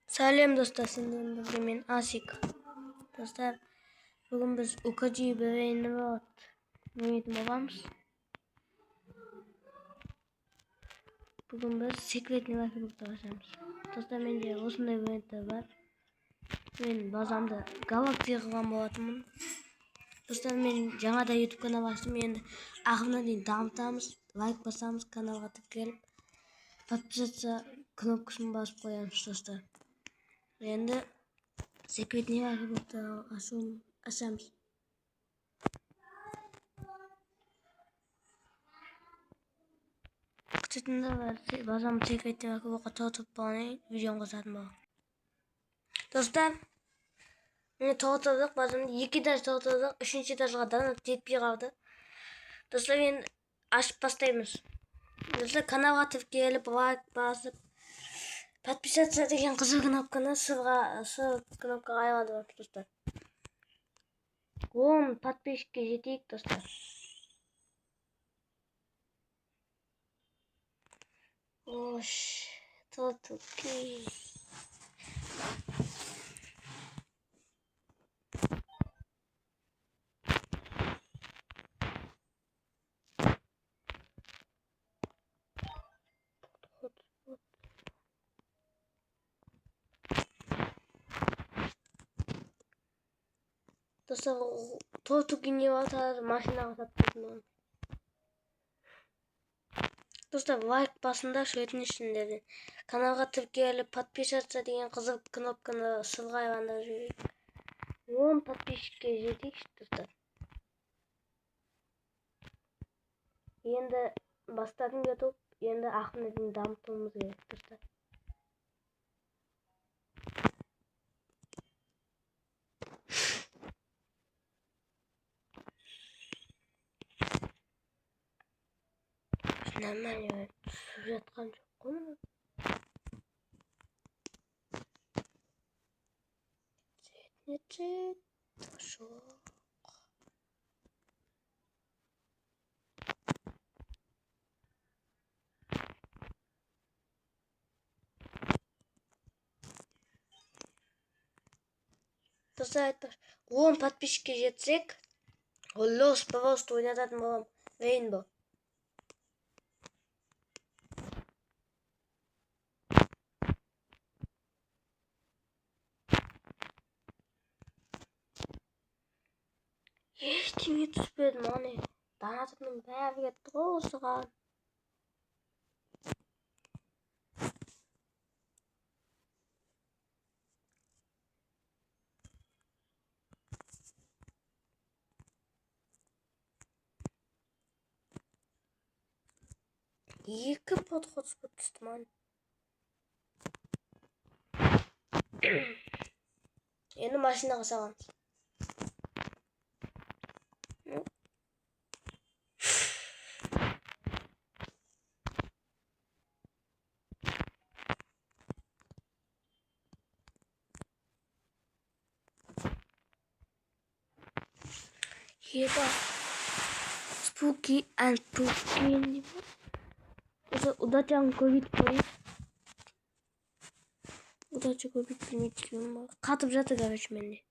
Сәлем достар, сендердің бірге мен Асик. Достар, бүгін біз УКГ бәйіні болады. Ойнайтын боламыз. Бүгін біз секретный лайфхакты ашамыз. Достар, менде осындай бәйіттер бар. Мен базамды галактия қылған болатынмын. Достар, мен жаңада YouTube канал аштым. Енді ақырына дейін дамытамыз. Лайк басамыз, каналға тіркеліп. Подписаться кнопкасын басып қоямыз, достар. Енді секретный лайфхакты ашамыз. Күтетінді базамды секретный лайфхакты тоғытып болғаннан видеоны қосатын болам. Достар, мені тоғытырдық, базамды 2 этаж тоғытырдық, 3-ші этажға донат жетпей қалды. Достар, енді ашып бастаймыз. Достар, каналға тіркеліп, лайк басып, подписаться деген қызыл кнопканы сыр кнопкаға айналдырып, достар. 10 подписчикке жетейік, достар. Ош, тотуки. Достар, тотуки не батар, машинаға сатпайтын. Достар, лайк басында өтінішімдерден. Каналға тіркеліп, подписаться деген қызыл кнопканы сырға айналдырып жіберейік. 10 подписчикке жетейік, достар. Енді бастадым YouTube, енді ақырына дейін дамытуымыз керек, достар. Нормально түсіп жатқан жоқ қой. Цвет, жоқ. Достар, 10 подписчикке жетсек, Лос просто ойнататын болам. Рейнбо. Ештеңе түспеді, мане. Донатымның бәрі кетті ғой осыған. Екі подход түсті, мане. Енді машинаға саламыз. Еба. Spooky and spooky. Удачаны көбейтіп қойып. Удача көбейтіп білмейді. Қатып жатыр, короче, менде.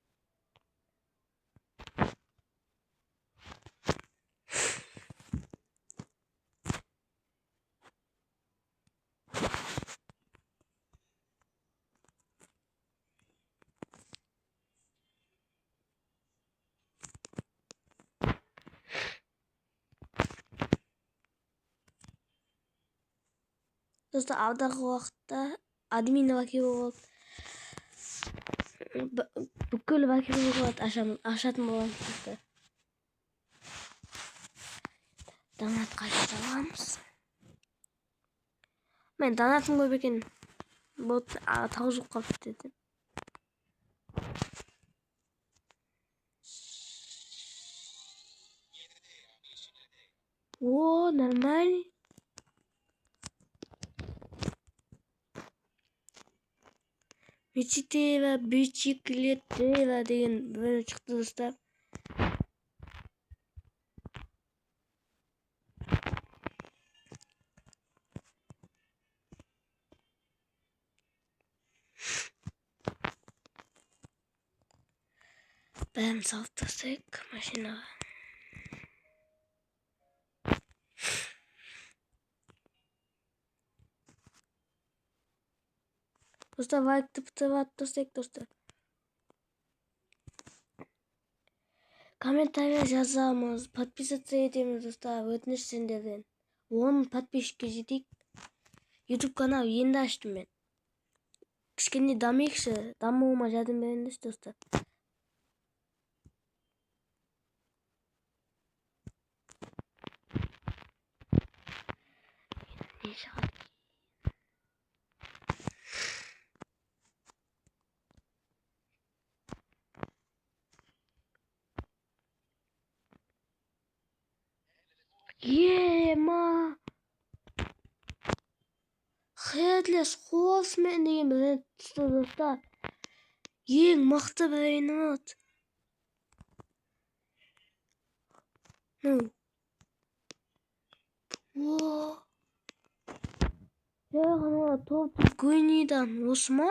Достар, алдағы уақытта админ вакилы болып, бүкіл вакилы болады ашатын боламыз, достар. Донатқа жасаламыз. Мен донатым көп екен. Бот тауызып қалып деді. О, нормально. Бичиклеттева деген бөлім шықты, достар. Бэм салдасыг машинаа. Dostlar vakti dostlar dostlar. Комментарий жазамыз, подписаться етеміз достар, өтініш сендерден. 10 подписчикке жетейік. YouTube канал енді аштым мен. Кішкене дамиықшы, дамуыма жәрдем беріңдерші достар. Не шығады? Ема! Headless Horseman деген бренд түсті достар. Ең мықты бренд. Ну. О. Яғына топтық көйнейдан осы ма?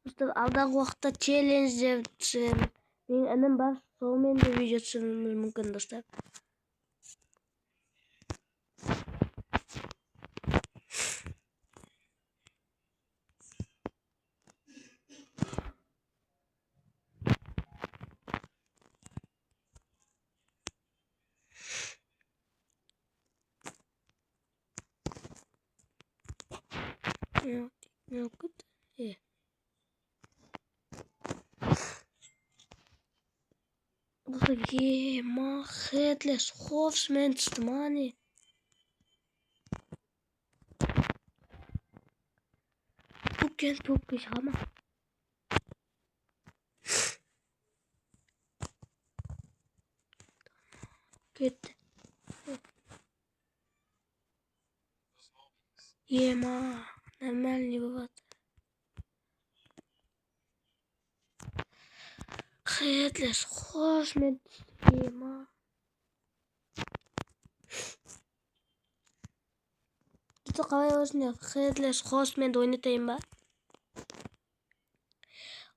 Достар, алдағы уақытта челлендждер түсіремін. Менің інім бар, сонымен де видео түсіруіміз мүмкін достар. Не окуд. Ема, Headless Horseman түсті ма не? Пукен шыға ма? Кетті. Ема, нормальный бывает. Headless Horseman ема. Достар, қалай осында Headless Horseman ойнатайын ба?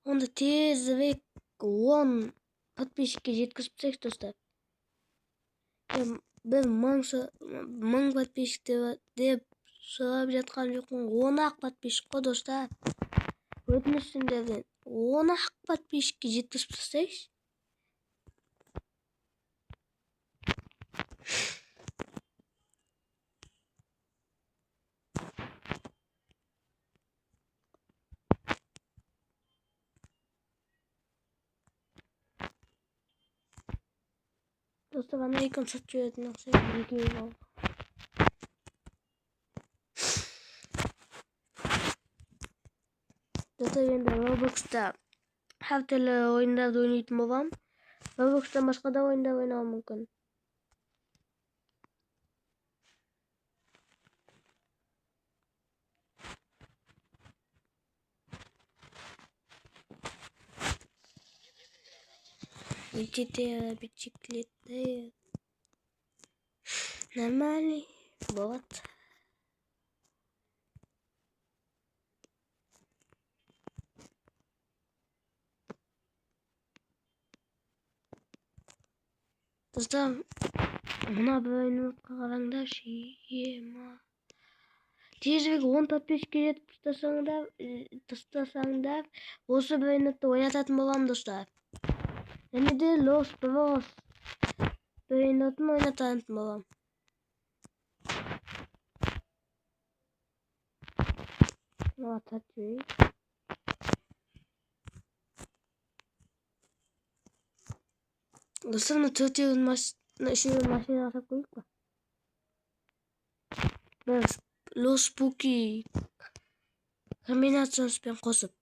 Онда тезірек 10 подписчикке жеткізсек достар. Бір 1000 подписчик деп сұрап жатқан жоқпын. 10-ақ подписчик қой достар. Өтініш сендерден 10-ақ подписчикке жеткізіп тастайықшы. Достар, Американ сатып жүретін ұқсайды екеуі бар. Достар, енді Roblox'та әр түрлі ойындарды ойнайтын болам. Roblox'тан басқа да ойындар ойнауым мүмкін. Бичиклеты. Нормальный. Вот. Достар, мына бір ойынға қараңдаршы. Ема. Тезірек 10 подписчикке жетіп тастасаңдар, осы бір ойынды ойнататын болам достар. Және де Los Bros ойнатын ойнататын болам. Атат жүрейік. Достар, үшеуін машина асап қойып па? Біз Los Spooky комбинацияспен қосып.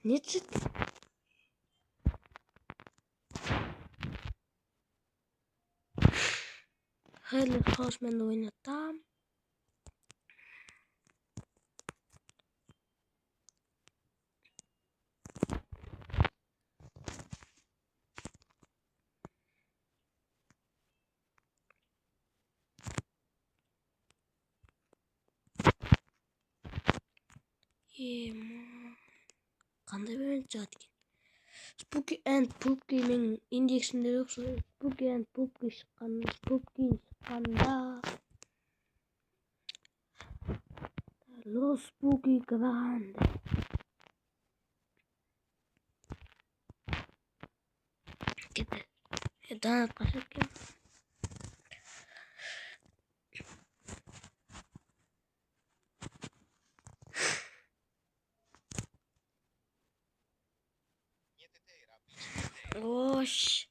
Не түседі? Headless Horseman ойнатам. Ема. Qanday böyle cevap ki? Spooky and Poopy men indeksinde yoksa Spooky and Poopy çıkanda Los Spooky Grande. Gitti. Daha kaçak ya. Osh.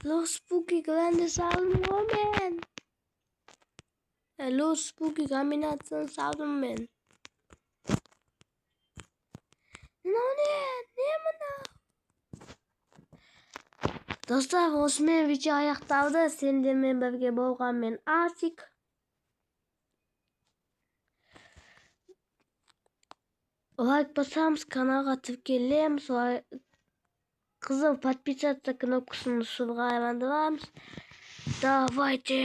Los Spooky Grandes Salmonen. Los Spooky Combination Salmonen. Ne Dostlar, osmen video аяқталды. Сендермен бірге болған мен Асик. Лайк басамыз, каналға тіркелеміз. Қызыл подписаться кнопкасын шурға айландырамыз. Давайте.